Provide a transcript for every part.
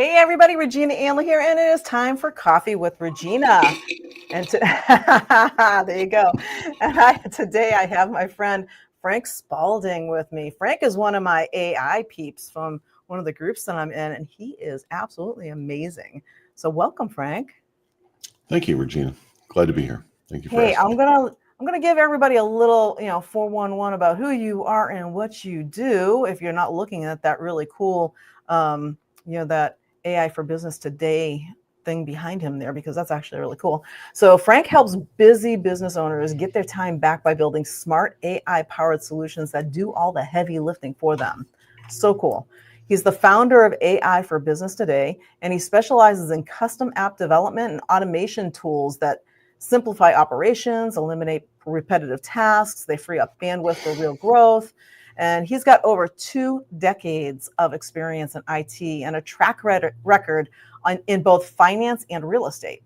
Hey everybody, Regina Anla here, and it is time for Coffee with Regina. And there you go. And today I have my friend Frank Spaulding with me. Frank is one of my AI peeps from one of the groups that I'm in, and he is absolutely amazing. So welcome, Frank. Thank you, Regina. Glad to be here. Thank you for Hey, asking me. I'm gonna give everybody a little, 411 about who you are and what you do. If you're not looking at that really cool, that AI for Business Today thing behind him there, because that's actually really cool. So Frank helps busy business owners get their time back by building smart AI powered solutions that do all the heavy lifting for them. So cool. He's the founder of AI for Business Today, and he specializes in custom app development and automation tools that simplify operations, eliminate repetitive tasks. They free up bandwidth for real growth. And he's got over 2 decades of experience in IT and a track record in both finance and real estate.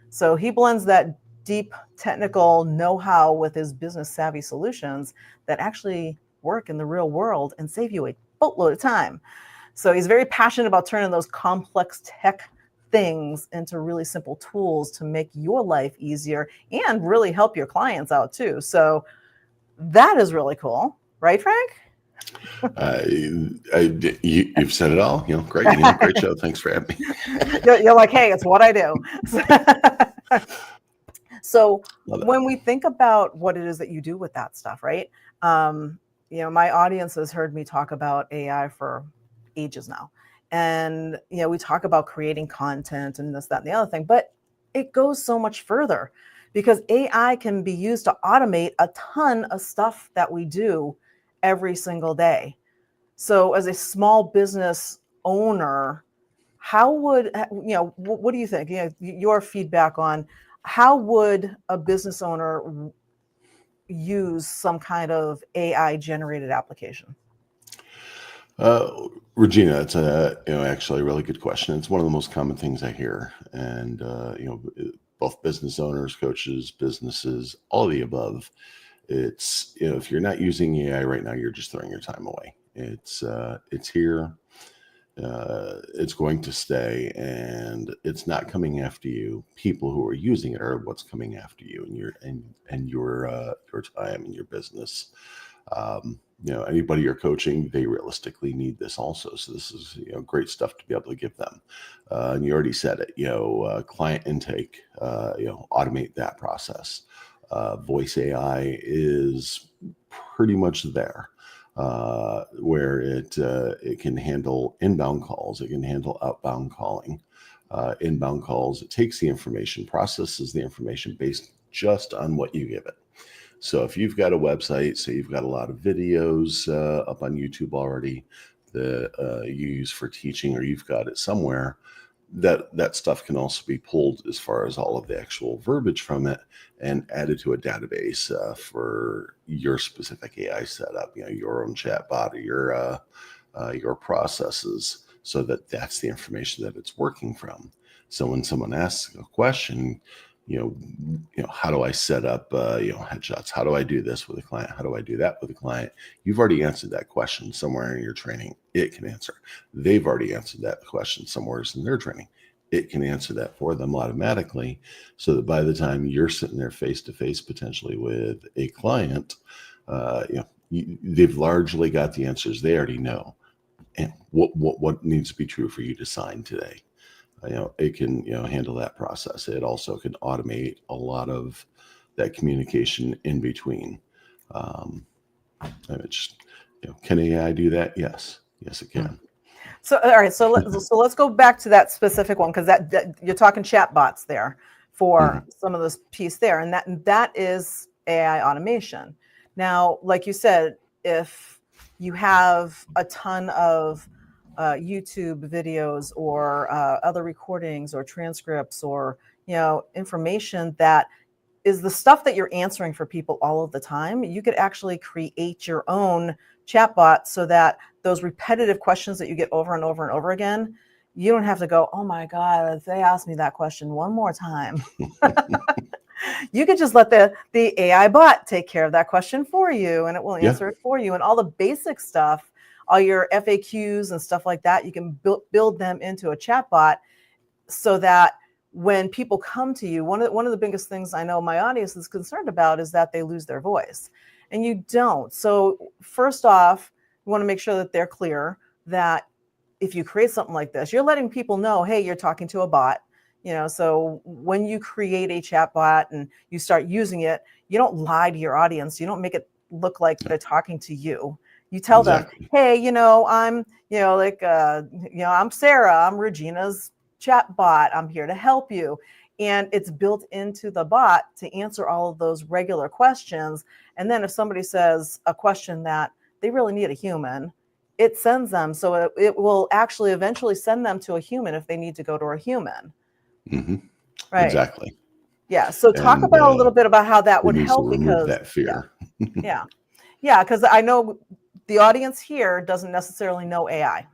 So he blends that deep technical know-how with his business savvy solutions that actually work in the real world and save you a boatload of time. So he's very passionate about turning those complex tech things into really simple tools to make your life easier and really help your clients out too. So that is really cool, right, Frank? You've said it all. Great. Great show. Thanks for having me. You're like, hey, it's what I do. So Love it. when we think about what it is that you do with that stuff, right? My audience has heard me talk about AI for ages now. And, we talk about creating content and this, that, and the other thing, but it goes so much further because AI can be used to automate a ton of stuff that we do every single day. So as a small business owner, how would, what do you think? Your feedback on how would a business owner use some kind of AI generated application? Regina, it's actually a really good question. It's one of the most common things I hear, and both business owners, coaches, businesses, all of the above. It's if you're not using AI right now, you're just throwing your time away. It's here. It's going to stay, and it's not coming after you. People who are using it are what's coming after you, and your time and your business. Anybody you're coaching, they realistically need this also. So this is great stuff to be able to give them. And you already said it. Client intake. Automate that process. Voice AI is pretty much there. Where it can handle inbound calls, it can handle outbound calling. Inbound calls, it takes the information, processes the information based just on what you give it. So if you've got a website, so you've got a lot of videos up on YouTube already that you use for teaching, or you've got it somewhere, that stuff can also be pulled as far as all of the actual verbiage from it and added to a database for your specific AI setup, your own chatbot or your processes, so that's the information that it's working from. So when someone asks a question, how do I set up, headshots? How do I do this with a client? How do I do that with a client? You've already answered that question somewhere in your training. It can answer. They've already answered that question somewhere in their training. It can answer that for them automatically, so that by the time you're sitting there face to face potentially with a client, they've largely got the answers they already know. And what needs to be true for you to sign today? It can handle that process. It also can automate a lot of that communication in between. And it's can AI do that? Yes, it can. So all right, so let's go back to that specific one, because that you're talking chatbots there for some of this piece there, and that is AI automation. Now, like you said, if you have a ton of YouTube videos or other recordings or transcripts or information that is the stuff that you're answering for people all of the time, you could actually create your own chatbot so that those repetitive questions that you get over and over and over again, you don't have to go, oh my God, if they ask me that question one more time. You could just let the AI bot take care of that question for you, and it will answer it for you. And all the basic stuff all your FAQs and stuff like that, you can build them into a chatbot so that when people come to you, one of the biggest things I know my audience is concerned about is that they lose their voice, and you don't. So first off, you want to make sure that they're clear that if you create something like this, you're letting people know, hey, you're talking to a bot. So when you create a chat bot and you start using it, you don't lie to your audience. You don't make it look like they're talking to you. You tell them, Exactly. hey, I'm, I'm Sarah, I'm Regina's chat bot. I'm here to help you. And it's built into the bot to answer all of those regular questions. And then if somebody says a question that they really need a human, it sends them. So it will actually eventually send them to a human if they need to go to a human. Mm-hmm. Right. Exactly. Yeah. So talk And about a little bit about how that it would needs to help remove because, that yeah, fear. yeah, yeah. Because I know the audience here doesn't necessarily know AI.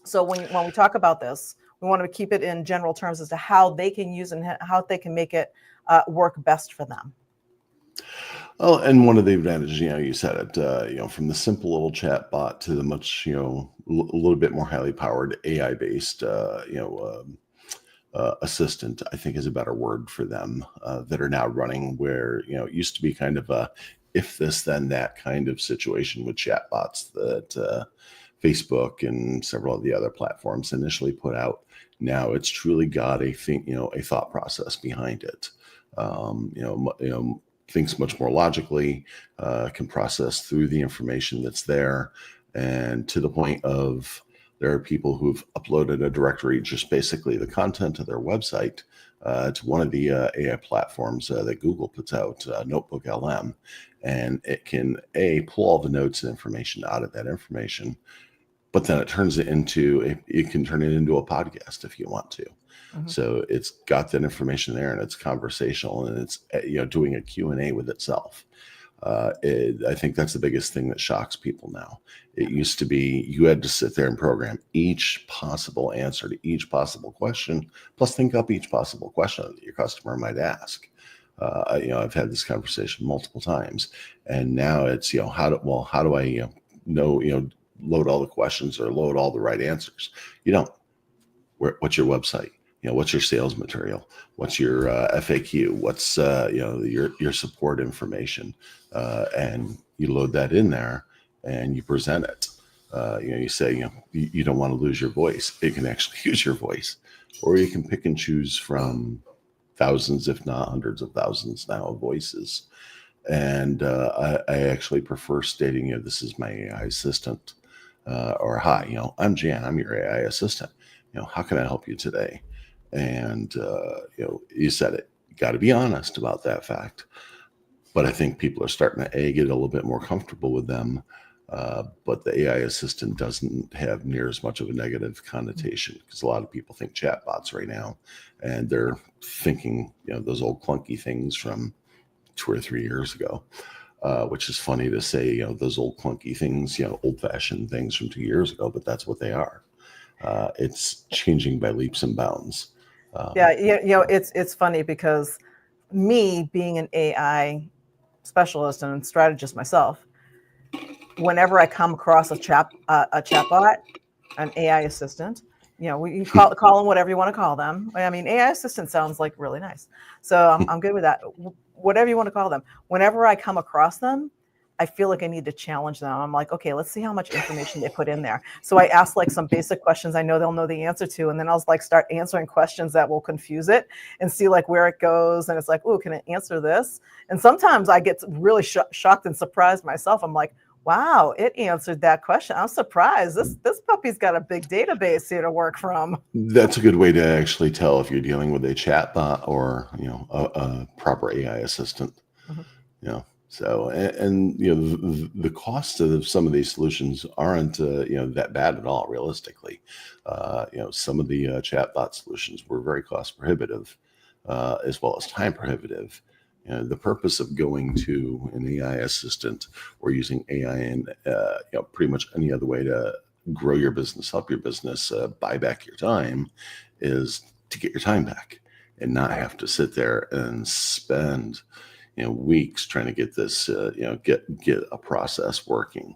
So when we talk about this, we want to keep it in general terms as to how they can use and how they can make it work best for them. Oh, and one of the advantages, you said it, from the simple little chat bot to the much, a little bit more highly powered AI based, assistant, I think is a better word for them, that are now running where, it used to be kind of a if this, then that kind of situation with chatbots that Facebook and several of the other platforms initially put out. Now it's truly got a thought process behind it. Thinks much more logically, can process through the information that's there, and to the point of there are people who've uploaded a directory, just basically the content of their website, to one of the AI platforms that Google puts out, Notebook LM, and it can pull all the notes and information out of that information, but then it can turn it into a podcast if you want to. Mm-hmm. So it's got that information there, and it's conversational, and it's doing a Q&A with itself. I think that's the biggest thing that shocks people now. It used to be you had to sit there and program each possible answer to each possible question, plus think up each possible question that your customer might ask. I've had this conversation multiple times, and now it's how do I know load all the questions or load all the right answers? You don't. What's your website? What's your sales material? What's your FAQ? What's your support information? And you load that in there and you present it. You say you don't want to lose your voice. It can actually use your voice, or you can pick and choose from thousands, if not hundreds of thousands now of voices. And I actually prefer stating, this is my AI assistant, or hi, I'm Jan, I'm your AI assistant. How can I help you today? And you said it. You got to be honest about that fact. But I think people are starting to get a little bit more comfortable with them. But the AI assistant doesn't have near as much of a negative connotation, because a lot of people think chatbots right now, and they're thinking those old clunky things from 2 or 3 years ago. Which is funny to say, those old clunky things, old-fashioned things from 2 years ago, but that's what they are. It's changing by leaps and bounds. Yeah, it's funny because me being an AI specialist and strategist myself, whenever I come across a chatbot, an AI assistant, we call them whatever you want to call them. I mean, AI assistant sounds like really nice, so I'm good with that. Whatever you want to call them. Whenever I come across them, I feel like I need to challenge them. I'm like, okay, let's see how much information they put in there. So I ask like some basic questions I know they'll know the answer to, and then I'll like start answering questions that will confuse it and see like where it goes. And it's like, oh, can it answer this? And sometimes I get really shocked and surprised myself. I'm like, wow, it answered that question. I'm surprised. This puppy's got a big database here to work from. That's a good way to actually tell if you're dealing with a chatbot or a proper AI assistant. Mm-hmm. So and the cost of some of these solutions aren't that bad at all, realistically. Some of the chatbot solutions were very cost prohibitive, as well as time prohibitive. The purpose of going to an AI assistant or using AI in pretty much any other way to grow your business, help your business, buy back your time, is to get your time back and not have to sit there and spend weeks trying to get this get a process working.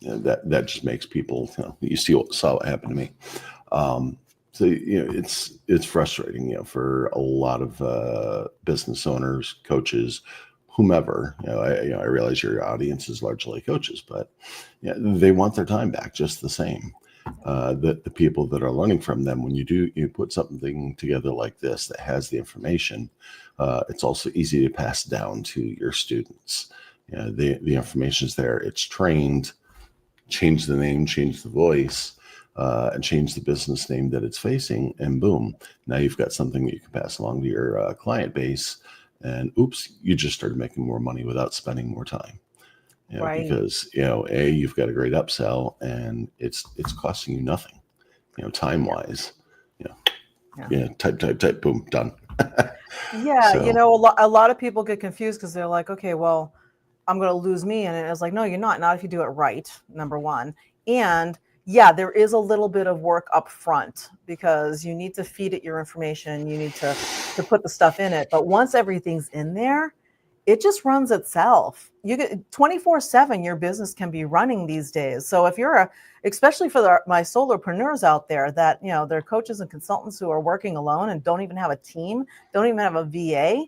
that just makes people, saw what happened to me. So it's frustrating, for a lot of business owners, coaches, whomever. I realize your audience is largely coaches, but they want their time back just the same. The people that are learning from them, when you put something together like this that has the information, it's also easy to pass down to your students. The information's there, it's trained. Change the name, change the voice, and change the business name that it's facing, and boom, now you've got something that you can pass along to your client base. And oops, you just started making more money without spending more time. Right. Because you've got a great upsell, and it's costing you nothing, time wise. Type, boom, done. Yeah, So a lot of people get confused because they're like, okay, well, I'm going to lose me. And it's like, no, you're not if you do it right, number one. And yeah, there is a little bit of work up front because you need to feed it your information. You need to put the stuff in it. But once everything's in there, it just runs itself. You get 24/7, your business can be running these days. So if you're especially for my solopreneurs out there that, they're coaches and consultants who are working alone and don't even have a team, don't even have a VA,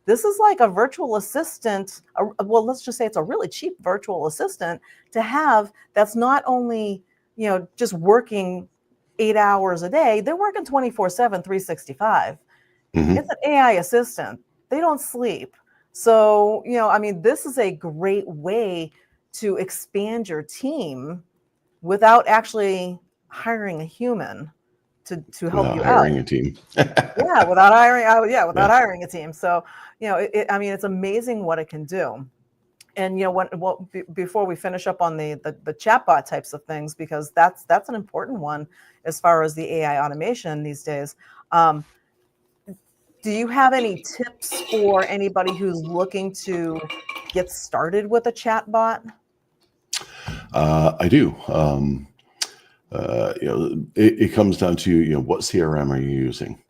this is like a virtual assistant. Well, let's just say it's a really cheap virtual assistant to have that's not only, just working 8 hours a day, they're working 24/7, 365. It's mhm. an AI assistant. They don't sleep. So, this is a great way to expand your team without actually hiring a human to help Without you out. hiring a team. Yeah, without hiring, Yeah. without hiring a team. So, it's amazing what it can do. And before we finish up on the chatbot types of things, because that's an important one as far as the AI automation these days. Um, do you have any tips for anybody who's looking to get started with a chatbot? I do. It comes down to, what CRM are you using?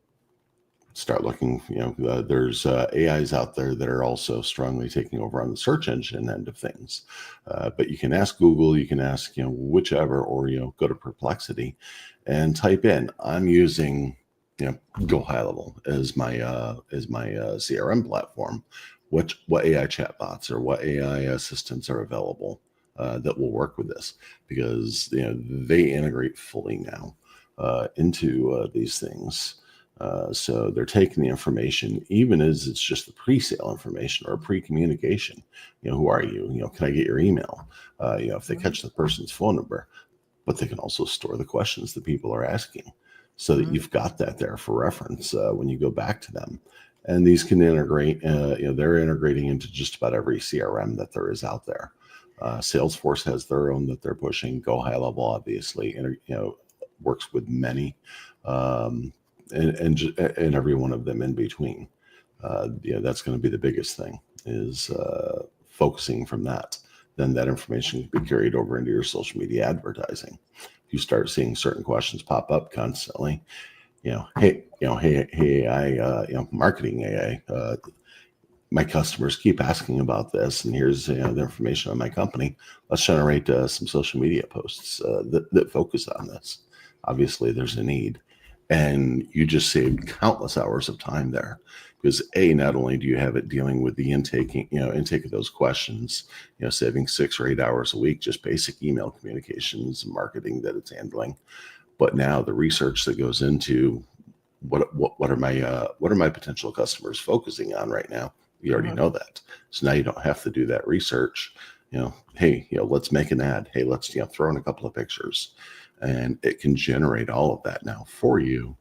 Start looking, there's AIs out there that are also strongly taking over on the search engine end of things. But you can ask Google, you can ask, whichever, or, go to Perplexity and type in, I'm using, Go High Level as my CRM platform. What AI chatbots or what AI assistants are available that will work with this? Because, they integrate fully now into these things. So they're taking the information, even as it's just the pre-sale information or pre-communication. Who are you? Can I get your email? If they Mhm, catch the person's phone number, but they can also store the questions that people are asking, so that mhm, you've got that there for reference when you go back to them. And these can integrate. They're integrating into just about every CRM that there is out there. Salesforce has their own that they're pushing. Go High Level, obviously, works with many. Um, and every one of them in between. That's going to be the biggest thing, is focusing from that. Then that information can be carried over into your social media advertising. If you start seeing certain questions pop up constantly, hey, AI, marketing AI, my customers keep asking about this, and here's the information on my company. Let's generate some social media posts that focus on this. Obviously, there's a need, and you just saved countless hours of time there, because not only do you have it dealing with the intake of those questions, saving 6 or 8 hours a week, just basic email communications and marketing that it's handling, but now the research that goes into what are my potential customers focusing on right now. You already mhm. know that, so now you don't have to do that research. Hey, let's make an ad. Hey, let's throw in a couple of pictures, and it can generate all of that now for you.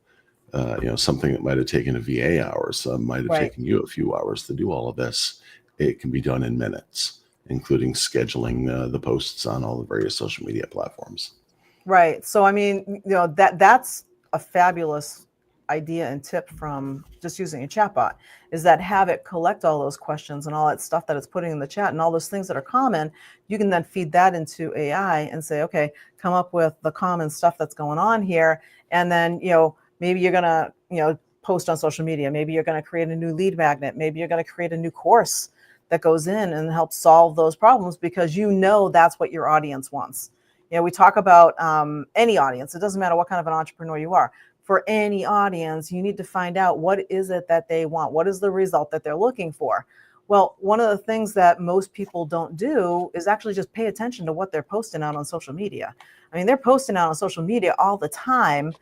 Something that might have taken a VA hours, might have Right. taken you a few hours to do all of this. It can be done in minutes, including scheduling the posts on all the various social media platforms. Right. So that's a fabulous idea and tip from just using a chatbot, is that have it collect all those questions and all that stuff that it's putting in the chat and all those things that are common. You can then feed that into AI and say, okay, come up with the common stuff that's going on here. And then, maybe you're gonna, post on social media. Maybe you're gonna create a new lead magnet. Maybe you're gonna create a new course that goes in and helps solve those problems, because you know that's what your audience wants. We talk about any audience. It doesn't matter what kind of an entrepreneur you are. For any audience, you need to find out what is it that they want. What is the result that they're looking for? Well, one of the things that most people don't do is actually just pay attention to what they're posting out on social media. I mean, they're posting out on social media all the time.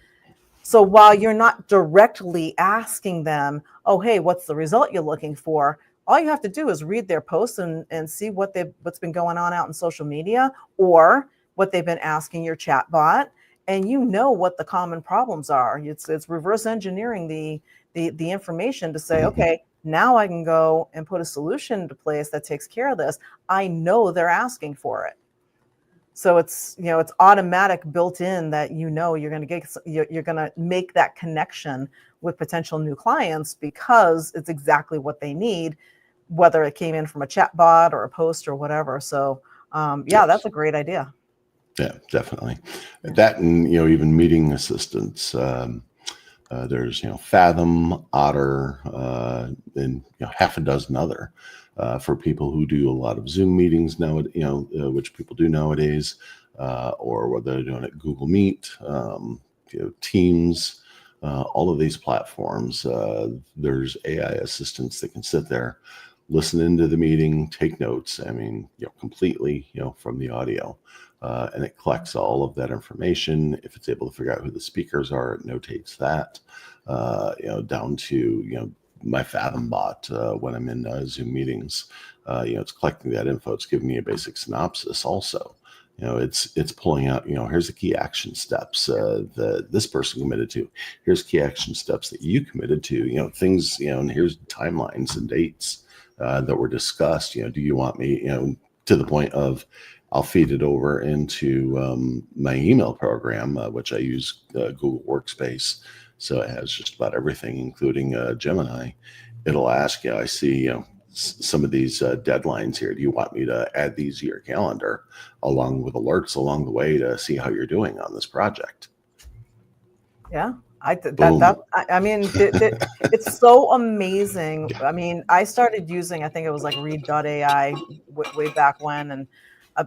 So while you're not directly asking them, oh, hey, what's the result you're looking for? All you have to do is read their posts and see what's been going on out in social media, or what they've been asking your chat bot, and you know what the common problems are. It's reverse engineering the information to say, okay, now I can go and put a solution into place that takes care of this. I know they're asking for it. So it's automatic, built in, that you're going to make that connection with potential new clients, because it's exactly what they need, whether it came in from a chat bot or a post or whatever. So Yes. that's a great idea. Yeah, definitely. That, and even meeting assistants. There's Fathom, Otter, and half a dozen other for people who do a lot of Zoom meetings now. Which people do nowadays, or whether they're doing it Google Meet, Teams, all of these platforms. There's AI assistants that can sit there, listen into the meeting, take notes. I mean, completely, from the audio. And it collects all of that information. If it's able to figure out who the speakers are, it notates that, down to, my Fathom bot, when I'm in Zoom meetings, it's collecting that info. It's giving me a basic synopsis also. It's pulling out, here's the key action steps that this person committed to. Here's key action steps that you committed to, things, and here's timelines and dates that were discussed. Do you want me, to the point of, I'll feed it over into my email program, which I use Google Workspace. So it has just about everything, including Gemini. It'll ask, I see, some of these deadlines here. Do you want me to add these to your calendar, along with alerts along the way, to see how you're doing on this project? Yeah. It's so amazing. I mean, I started using, I think it was like read.ai way back when. And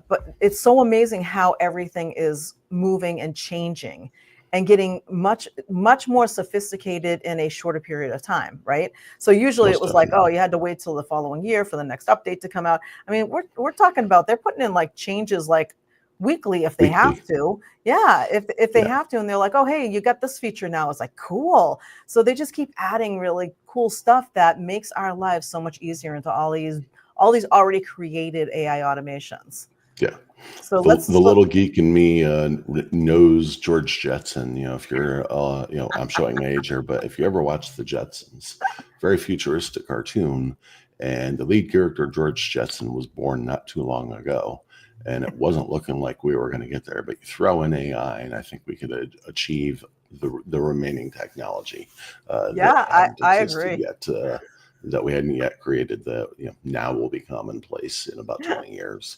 but it's so amazing how everything is moving and changing and getting much, much more sophisticated in a shorter period of time, right? So usually it was like, oh, you had to wait till the following year for the next update to come out. I mean, we're talking about, they're putting in like changes like weekly if they have to. Yeah, if they have to, and they're like, oh, hey, you got this feature now. It's like, cool. So they just keep adding really cool stuff that makes our lives so much easier into all these already created AI automations. Yeah. So the little geek in me knows George Jetson. If you're, I'm showing my age here, but if you ever watched the Jetsons, very futuristic cartoon, and the lead character, George Jetson, was born not too long ago, and it wasn't looking like we were going to get there. But you throw in AI, and I think we could achieve the remaining technology that hadn't existed yet. That we hadn't yet created, that now will be commonplace in about 20 years.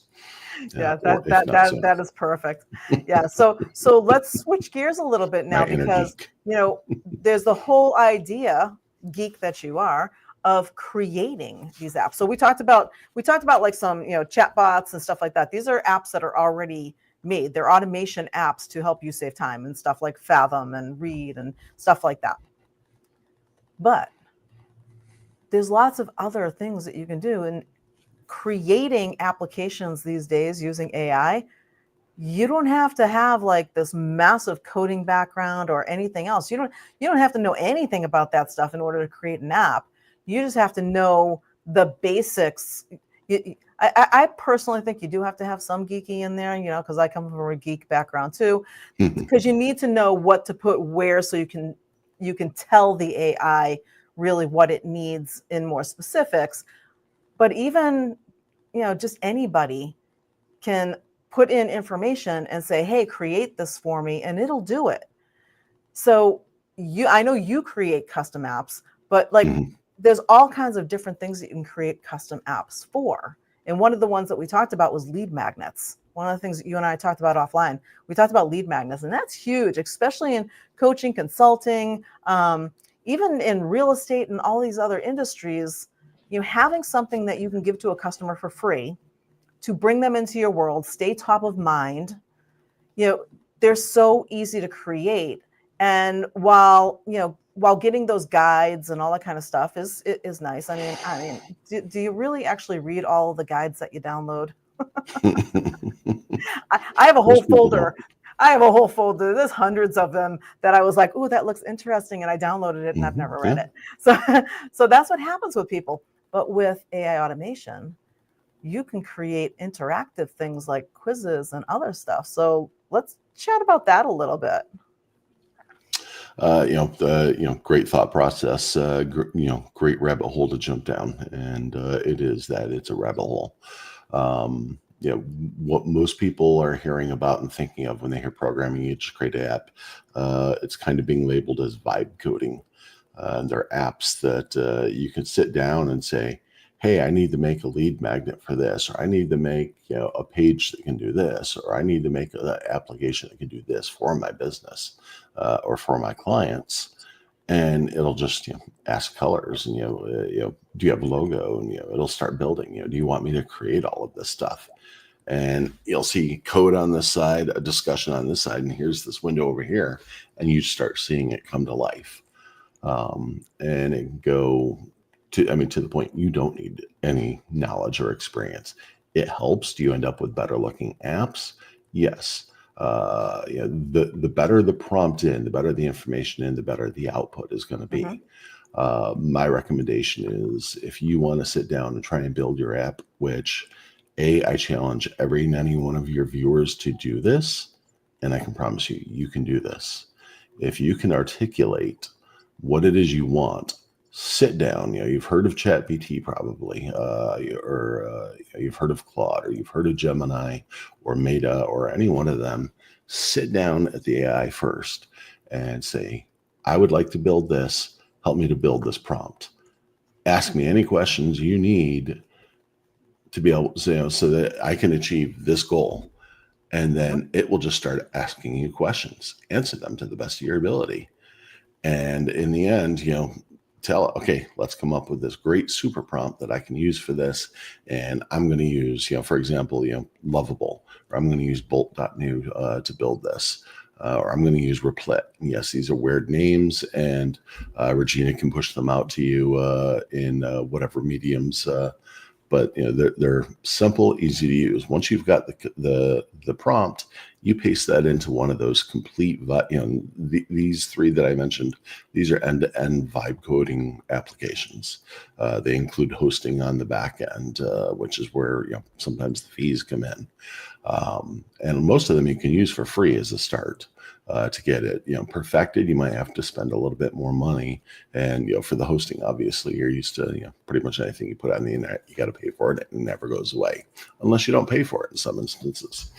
Yeah, that is perfect. Yeah, so let's switch gears a little bit now, because there's the whole idea, geek that you are, of creating these apps. So we talked about like some chat bots and stuff like that. These are apps that are already made. They're automation apps to help you save time, and stuff like Fathom and Read and stuff like that. But there's lots of other things that you can do. And creating applications these days using AI, you don't have to have like this massive coding background or anything else. You don't have to know anything about that stuff in order to create an app. You just have to know the basics. I personally think you do have to have some geeky in there, because I come from a geek background too, because you need to know what to put where, so you can tell the AI really what it needs in more specifics. But even, just anybody can put in information and say, hey, create this for me, and it'll do it. So I know you create custom apps, but like there's all kinds of different things that you can create custom apps for. And one of the ones that we talked about was lead magnets. One of the things that you and I talked about offline, we talked about lead magnets, and that's huge, especially in coaching, consulting, even in real estate and all these other industries. having something that you can give to a customer for free to bring them into your world, stay top of mind, they're so easy to create. And while getting those guides and all that kind of stuff is nice. Do you really actually read all of the guides that you download? I have a whole Most people folder. don't. I have a whole folder. There's hundreds of them that I was like, "Ooh, that looks interesting," and I downloaded it, and I've never read Yeah. it. So, so that's what happens with people. But with AI automation, you can create interactive things like quizzes and other stuff. So let's chat about that a little bit. Great thought process. Great rabbit hole to jump down, and it is that it's a rabbit hole. What most people are hearing about and thinking of when they hear programming, you just create an app. It's kind of being labeled as vibe coding. They're apps that you can sit down and say, "Hey, I need to make a lead magnet for this, or I need to make a page that can do this, or I need to make an application that can do this for my business or for my clients." And it'll just ask colors and do you have a logo, and it'll start building. Do you want me to create all of this stuff? And you'll see code on this side, a discussion on this side, and here's this window over here, and you start seeing it come to life. And it can go to the point you don't need any knowledge or experience. It helps. Do you end up with better looking apps? Yes. The better the prompt in, the better the information in, the better the output is going to be. My recommendation is, if you want to sit down and try and build your app, which I challenge every and any one of your viewers to do this, and I can promise you, you can do this. If you can articulate what it is you want, sit down. You've heard of ChatGPT probably, or you've heard of Claude, or you've heard of Gemini, or Meta, or any one of them. Sit down at the AI first and say, "I would like to build this. Help me to build this prompt. Ask me any questions you need to be able to, so that I can achieve this goal." And then it will just start asking you questions. Answer them to the best of your ability. And in the end, tell it, "Okay, let's come up with this great super prompt that I can use for this. And I'm going to use, for example, Lovable, or I'm going to use Bolt.new to build this. Or I'm going to use Replit." And yes, these are weird names, and Regina can push them out to you in whatever mediums. But they're simple, easy to use. Once you've got the prompt, you paste that into one of those complete, these three that I mentioned. These are end-to-end vibe coding applications. They include hosting on the back end, which is where sometimes the fees come in. And most of them you can use for free as a start. To get it perfected, you might have to spend a little bit more money. And for the hosting, obviously you're used to pretty much anything you put on the internet, you got to pay for it, and it never goes away unless you don't pay for it in some instances,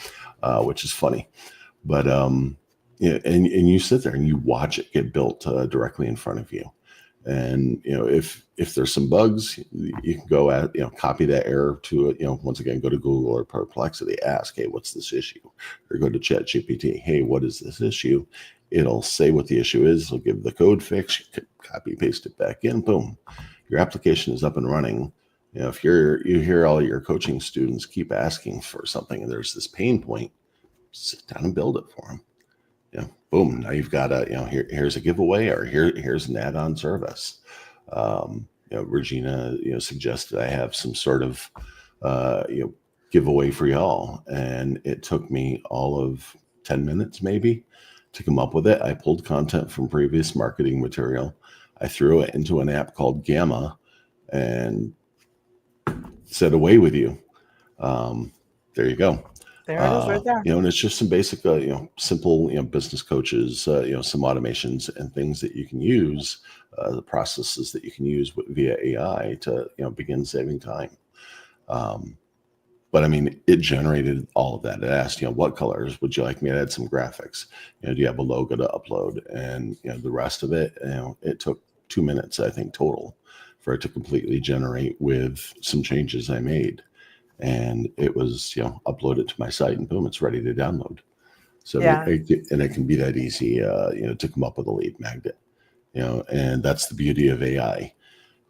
which is funny. But and you sit there and you watch it get built directly in front of you. And if there's some bugs, you can go at copy that error to it. Once again, go to Google or Perplexity, ask, "Hey, what's this issue?" Or go to ChatGPT, "Hey, what is this issue?" It'll say what the issue is. It'll give the code fix, copy paste it back in, boom, your application is up and running. If you hear all your coaching students keep asking for something and there's this pain point, sit down and build it for them. Boom. Now you've got here's a giveaway, or here's an add-on service. Regina, suggested I have some sort of, giveaway for y'all. And it took me all of 10 minutes maybe to come up with it. I pulled content from previous marketing material. I threw it into an app called Gamma and said, "Away with you." There you go. There it is right there. And it's just some basic, simple, business coaches, some automations and things that you can use, the processes that you can use via AI to, begin saving time. But I mean, it generated all of that. It asked, "What colors would you like me to add some graphics? Do you have a logo to upload?" And, the rest of it, it took 2 minutes, I think, total for it to completely generate with some changes I made. And it was, uploaded to my site, and boom, it's ready to download. So, Yeah. and it can be that easy, to come up with a lead magnet, and that's the beauty of AI.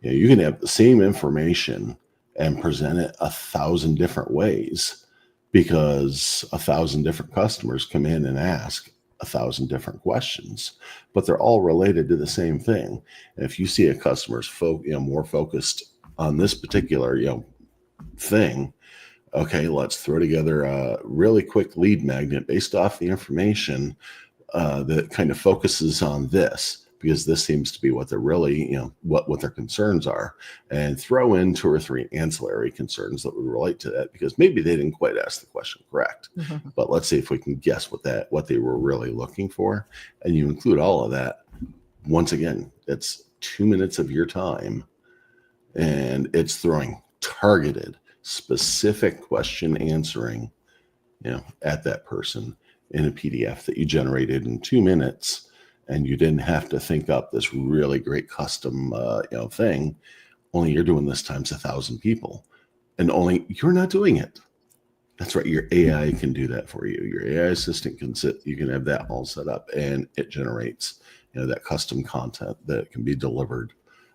You can have the same information and present it 1,000 different ways because 1,000 different customers come in and ask 1,000 different questions, but they're all related to the same thing. And if you see a customer's more focused on this particular thing, okay, let's throw together a really quick lead magnet based off the information that kind of focuses on this, because this seems to be what they're really, what their concerns are, and throw in 2 or 3 ancillary concerns that would relate to that, because maybe they didn't quite ask the question correct. But let's see if we can guess what they were really looking for, and you include all of that. Once again, it's 2 minutes of your time, and it's throwing targeted, specific question answering, at that person in a PDF that you generated in 2 minutes, and you didn't have to think up this really great custom, thing. Only you're doing this times 1,000 people, and only you're not doing it. That's right. Your AI can do that for you. Your AI assistant can you can have that all set up, and it generates, that custom content that can be delivered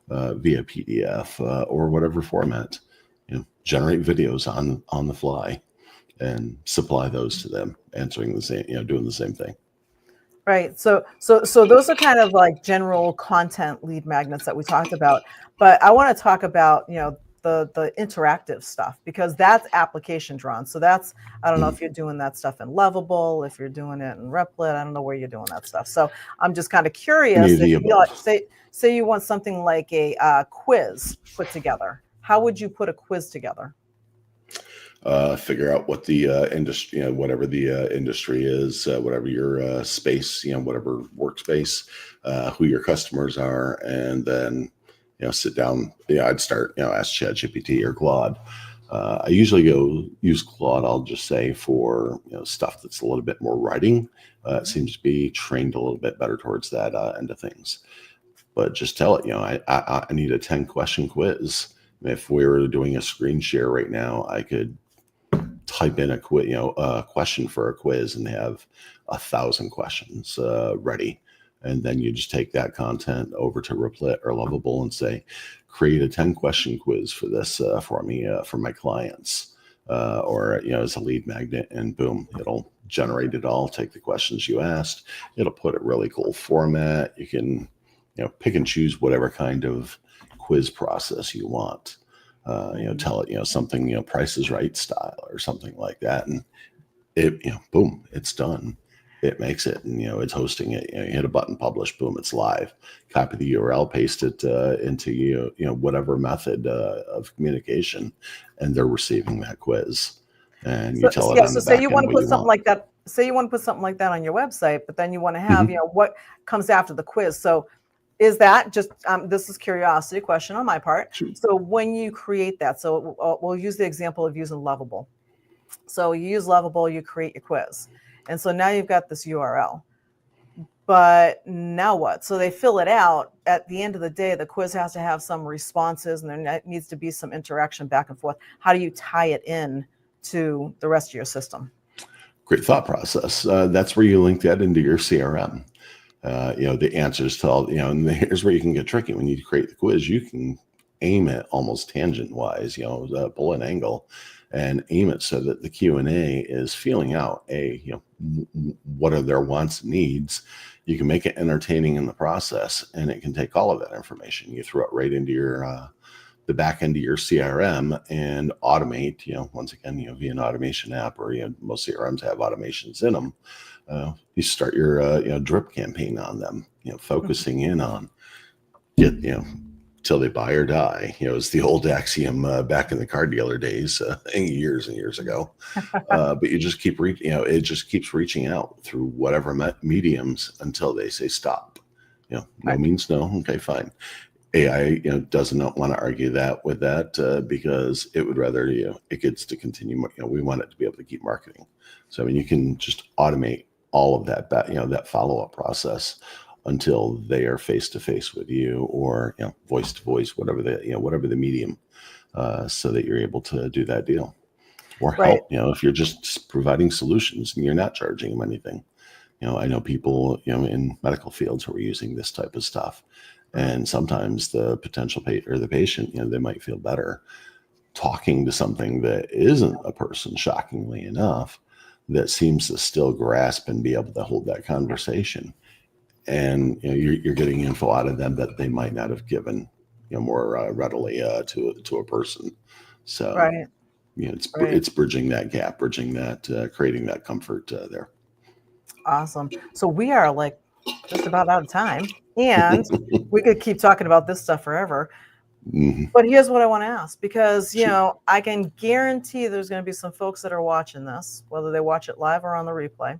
via PDF or whatever format. Generate videos on the fly and supply those to them, answering the same, doing the same thing. Right. So those are kind of like general content lead magnets that we talked about. But I want to talk about, the interactive stuff, because that's application drawn. So that's, I don't know if you're doing that stuff in Lovable, if you're doing it in Replit, I don't know where you're doing that stuff. So I'm just kind of curious, if say you want something like a quiz put together, how would you put a quiz together? Figure out what the industry, whatever the industry is, whatever your space, whatever workspace, who your customers are, and then, sit down. I'd start, ask ChatGPT or Claude. I usually go use Claude, I'll just say, for stuff that's a little bit more writing. It seems to be trained a little bit better towards that end of things. But just tell it, I need a 10-question quiz. If we were doing a screen share right now, I could type in a question for a quiz and have 1,000 questions ready. And then you just take that content over to Replit or Lovable and say, create a 10-question quiz for this for me, for my clients, or, as a lead magnet, and boom, it'll generate it all, take the questions you asked. It'll put a really cool format. You can, pick and choose whatever kind of quiz process you want. Tell it, something, Price is Right style or something like that. And it, boom, it's done. It makes it, and, it's hosting it. You hit a button, publish, boom, it's live. Copy the URL, paste it into, whatever method of communication, and they're receiving that quiz. And you tell it on the back end what you want. Say you want to put something like that. Say you want to put something like that on your website, but then you want to have, what comes after the quiz. So is that just, this is curiosity question on my part. Sure. So when you create that, so we'll use the example of using Lovable. So you use Lovable, you create your quiz. And so now you've got this URL. But now what? So they fill it out. At the end of the day, the quiz has to have some responses, and there needs to be some interaction back and forth. How do you tie it in to the rest of your system? Great thought process. That's where you link that into your CRM. The answers to all, and here's where you can get tricky. When you create the quiz, you can aim it almost tangent wise, pull an angle and aim it so that the Q&A is feeling out what are their wants and needs. You can make it entertaining in the process, and it can take all of that information. You throw it right into your the back end of your CRM and automate, once again, via an automation app, or most CRMs have automations in them. You start your drip campaign on them, focusing in on get till they buy or die. It's the old axiom back in the car dealer days, years and years ago. But you just keep it just keeps reaching out through whatever mediums until they say stop. No means no. Okay, fine. AI, does not want to argue that with that because it would rather, it gets to continue. We want it to be able to keep marketing. So, I mean, you can just automate all of that, that follow-up process until they are face-to-face with you, or, voice-to-voice, whatever the medium, so that you're able to do that deal or help, if you're just providing solutions and you're not charging them anything. I know people, in medical fields who are using this type of stuff. And sometimes the potential or the patient, they might feel better talking to something that isn't a person, shockingly enough, that seems to still grasp and be able to hold that conversation. And you're getting info out of them that they might not have given more readily to a person. So Right. it's bridging that gap, creating that comfort there. Awesome. So we are like just about out of time, and we could keep talking about this stuff forever. Mm-hmm. But here's what I want to ask, because Sure. I can guarantee there's going to be some folks that are watching this, whether they watch it live or on the replay,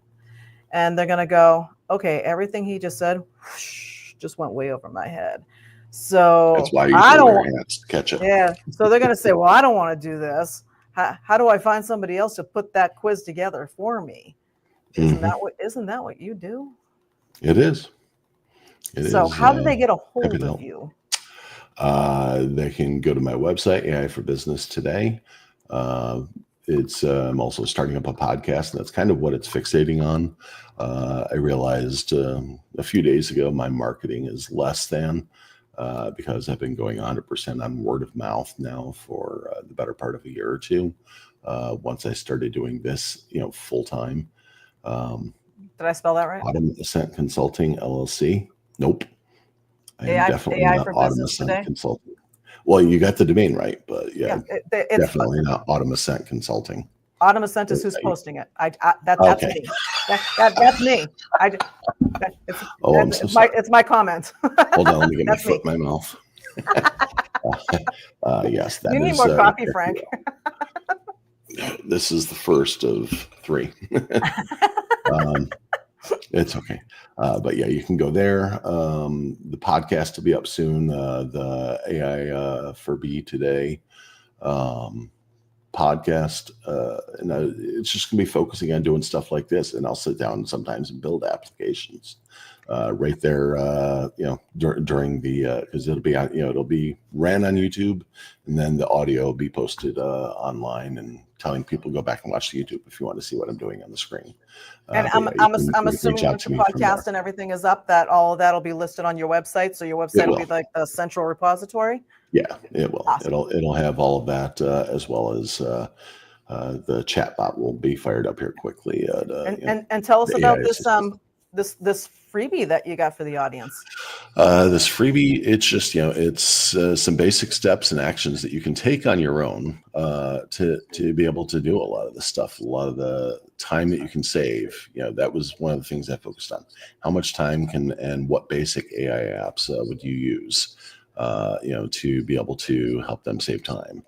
and they're going to go, okay, everything he just said whoosh, just went way over my head. That's So why I I usually wear don't, hats to catch you. yeah. So they're going to say, well, I don't want to do this. How do I find somebody else to put that quiz together for me? Isn't that what you do? It is. So how do they get a hold of you? They can go to my website, AI for Business Today. I'm also starting up a podcast, and that's kind of what it's fixating on. I realized a few days ago my marketing is less than because I've been going 100% on word of mouth now for the better part of a year or two. Once I started doing this, full time. Did I spell that right? Autumn Ascent Consulting LLC. Nope. I am AI, definitely AI not for Autumn Business Ascent Today? Consulting. Well, you got the domain right, but yeah, It's definitely not Autumn Ascent Consulting. Autumn Ascent is who's posting it. That's Okay. me. That's me. I'm so sorry. It's my comment. Hold on, let me get my That's foot me. in my mouth. Yes, that You need is. more coffee, Frank. This is the first of 3. It's okay. But yeah, you can go there. The podcast will be up soon. The AI for B today podcast. And it's just going to be focusing on doing stuff like this. And I'll sit down sometimes and build applications right there, during the, because it'll be, it'll be ran on YouTube, and then the audio will be posted online, and telling people go back and watch the YouTube if you want to see what I'm doing on the screen. And I'm assuming once the podcast and everything is up, that all of that'll be listed on your website. So your website will be like the central repository. Yeah, it will. Awesome. It'll have all of that, as well as the chat bot will be fired up here quickly. And tell us about this freebie that you got for the audience. This freebie, it's just, it's some basic steps and actions that you can take on your own to be able to do a lot of the stuff, a lot of the time that you can save. That was one of the things I focused on. How much time and what basic AI apps would you use, to be able to help them save time.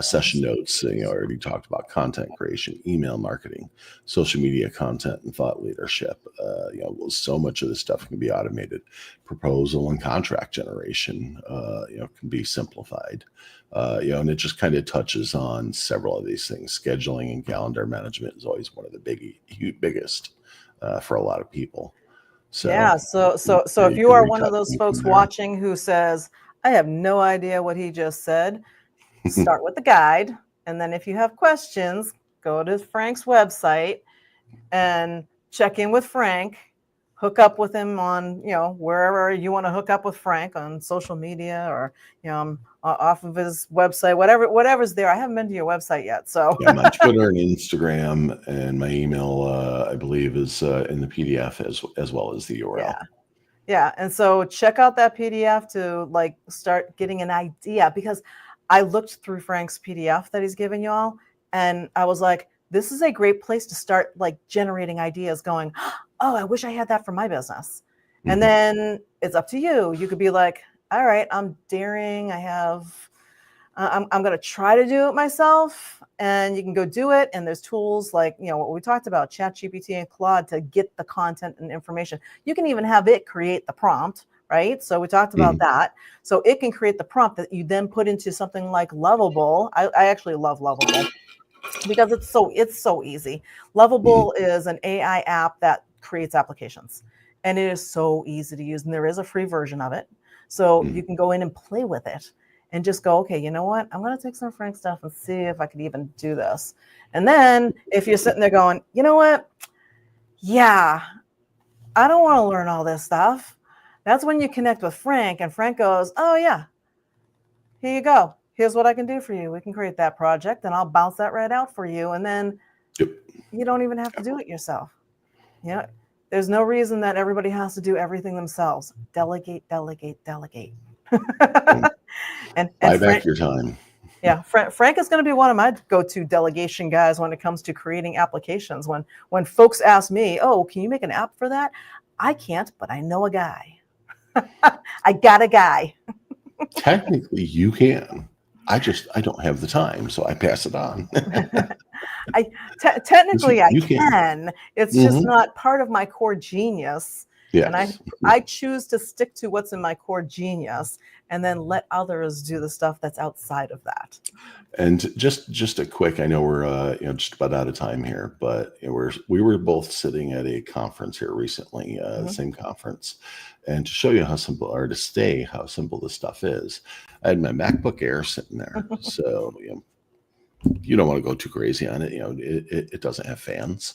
Session notes, I already talked about content creation, email marketing, social media content, and thought leadership. So much of this stuff can be automated. Proposal and contract generation, can be simplified. And it just kind of touches on several of these things. Scheduling and calendar management is always one of the biggest for a lot of people. So yeah, so if you are one of those folks watching who says, I have no idea what he just said, start with the guide. And then if you have questions, go to Frank's website and check in with Frank, hook up with him on, wherever you want to hook up with Frank, on social media, or, off of his website, whatever's there. I haven't been to your website yet. So yeah, my Twitter and Instagram and my email, I believe, is in the PDF as well as the URL. Yeah. And so check out that PDF to start getting an idea, because I looked through Frank's PDF that he's given y'all, and I was like, this is a great place to start generating ideas, going, oh, I wish I had that for my business. Mm-hmm. And then it's up to you. You could be like, all right, I'm daring. I'm going to try to do it myself, and you can go do it. And there's tools like, what we talked about, ChatGPT and Claude, to get the content and information. You can even have it create the prompt. Right. So we talked about that. So it can create the prompt that you then put into something like Lovable. I actually love Lovable because it's so easy. Lovable is an AI app that creates applications, and it is so easy to use. And there is a free version of it. So you can go in and play with it and just go, okay, you know what? I'm going to take some Frank stuff and see if I could even do this. And then if you're sitting there going, you know what? Yeah, I don't want to learn all this stuff. That's when you connect with Frank, and Frank goes, oh yeah, here you go. Here's what I can do for you. We can create that project and I'll bounce that right out for you. And then Yep. you don't even have to do it yourself. You know, there's no reason that everybody has to do everything themselves. Delegate, delegate, delegate. and Buy back Frank, your time. yeah, Frank is going to be one of my go-to delegation guys when it comes to creating applications. When folks ask me, "Oh, can you make an app for that?" I can't, but I know a guy. I got a guy. Technically, you can. I don't have the time, so I pass it on. Technically I You can. can. It's just Hmm. not part of my core genius. And Yes. I choose to stick to what's in my core genius and then let others do the stuff that's outside of that. And just a quick, I know we're just about out of time here, but we were both sitting at a conference here recently, the Mhm. same conference, and to show you how simple, or to stay how simple this stuff is, I had my MacBook Air sitting there. So you don't want to go too crazy on it. It doesn't have fans,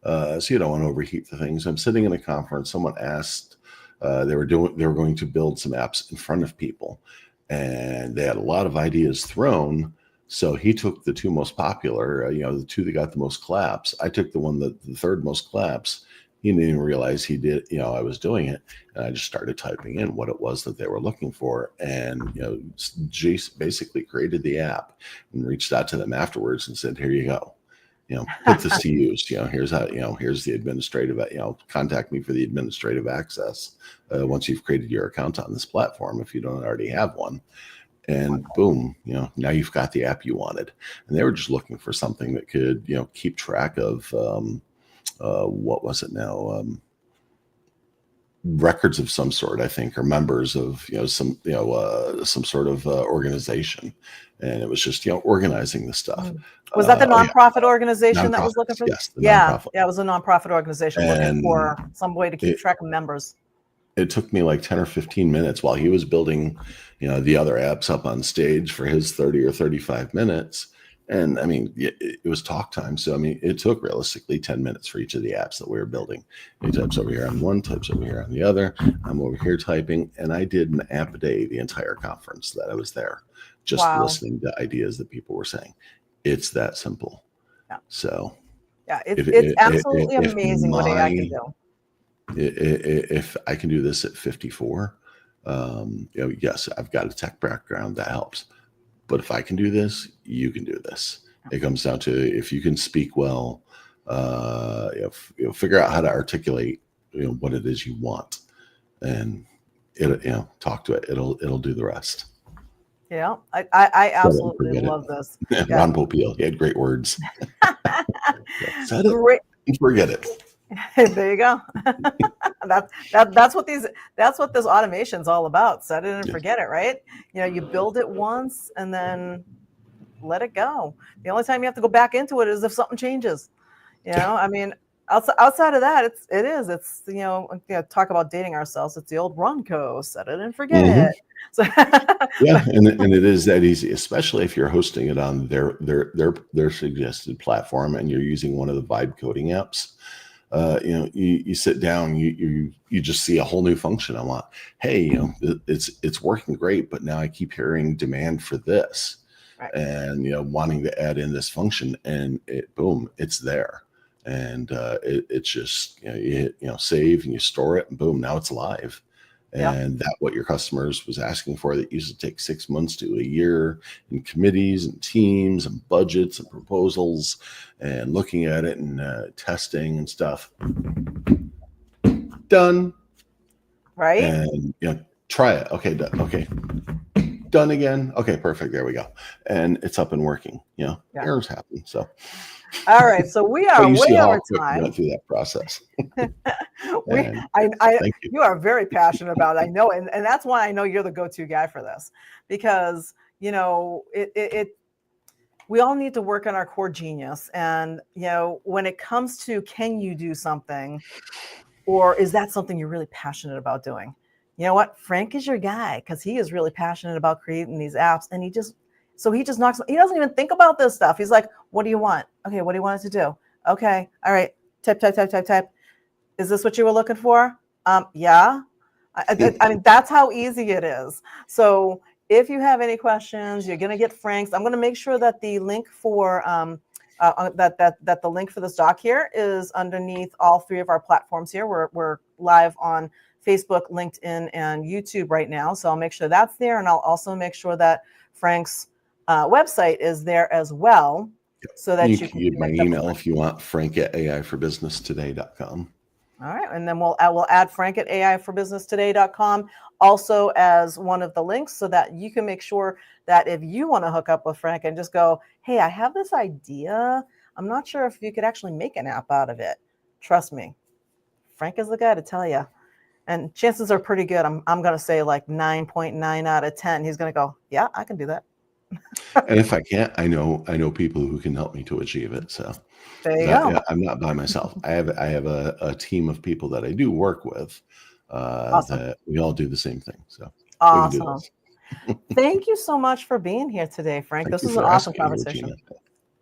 so you don't want to overheat the things. I'm sitting in a conference. Someone asked, they were going to build some apps in front of people, and they had a lot of ideas thrown. So he took the two most popular, the two that got the most claps. I took the third most claps. He didn't even realize he did, I was doing it. And I just started typing in what it was that they were looking for. And, Jace basically created the app and reached out to them afterwards and said, here you go. Put this to use. Here's how, here's the administrative, contact me for the administrative access once you've created your account on this platform, if you don't already have one. And boom, now you've got the app you wanted. And they were just looking for something that could, keep track of, what was it now? Records of some sort, I think, or members of some sort of organization, and it was just organizing the stuff. Was that the Oh yeah, nonprofit organization that was looking nonprofits. for? Yes, the Yeah, nonprofit. yeah, it was a nonprofit organization looking And for some way to keep track of members. it took me like 10 or 15 minutes while he was building, the other apps up on stage for his 30 or 35 minutes. And I mean, it was talk time. So, I mean, it took realistically 10 minutes for each of the apps that we were building. He types over here on one, types over here on the other. I'm over here typing. And I did an app a day the entire conference that I was there, just Wow. listening to ideas that people were saying. It's that simple. Yeah. So, Yeah, if, it's if, absolutely if amazing what AI can my do. if I can do this at 54, yes, I've got a tech background that helps. But if I can do this, you can do this. It comes down to if you can speak well, figure out how to articulate, what it is you want, and talk to it. It'll do the rest. Yeah, I Set it and absolutely forget love it. this. Yeah, Ron Popeil, he had great words. Set it great. and forget it. There you go. That's what this automation is all about. Set it and Yes. forget it, right? You build it once and then let it go. The only time you have to go back into it is if something changes. I mean, outside of that, it's talk about dating ourselves. It's the old Runco, set it and forget Mhm. it. So, Yeah, and it is that easy, especially if you're hosting it on their suggested platform and you're using one of the vibe coding apps. You sit down, you just see a whole new function. I want, hey, it's working great, but now I keep hearing demand for this, right. and wanting to add in this function, and boom, it's there, and it's just you hit save and you store it, and boom, now it's live. Yeah. And that what your customers was asking for that used to take 6 months to a year in committees and teams and budgets and proposals and looking at it and testing and stuff. Done. Right. And try it. Okay, done. Okay, done again. Okay, perfect. There we go. And it's up and working. Yeah. Errors happen. So All right. So we but are you see way how over quick we time. went through that process. we And thank you. you are very passionate about it. I know, and that's why I know you're the go-to guy for this, because we all need to work on our core genius. And when it comes to, can you do something, or is that something you're really passionate about doing? You know what? Frank is your guy, because he is really passionate about creating these apps, and he just knocks. He doesn't even think about this stuff. He's like, what do you want? Okay, what do you want us to do? Okay, all right, type. Is this what you were looking for? Yeah. I mean, that's how easy it is. So if you have any questions, you're going to get Frank's. I'm going to make sure that the link for that the link for this doc here is underneath all three of our platforms here. We're live on Facebook, LinkedIn, and YouTube right now. So I'll make sure that's there, and I'll also make sure that Frank's website is there as well, so that You you can can get my connect up with email Frank. if you want, frank@aiforbusinesstoday.com. All right, and then we'll add Frank at aiforbusinesstoday.com also as one of the links, so that you can make sure that if you want to hook up with Frank and just go, hey, I have this idea. I'm not sure if you could actually make an app out of it. Trust me, Frank is the guy to tell you. And chances are pretty good. I'm going to say like 9.9 out of 10. He's going to go, yeah, I can do that. And if I can't, I know people who can help me to achieve it. So There you that, go. yeah, I'm not by myself. I have a team of people that I do work with Awesome. that we all do the same thing. So we can do Awesome. this. Thank you so much for being here today, Frank. Thank This you was an for awesome asking, conversation. Regina.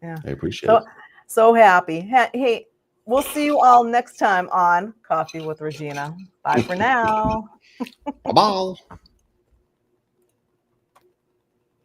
Yeah. I appreciate So it. so happy. Hey, we'll see you all next time on Coffee with Regina. Bye for now. Bye-bye.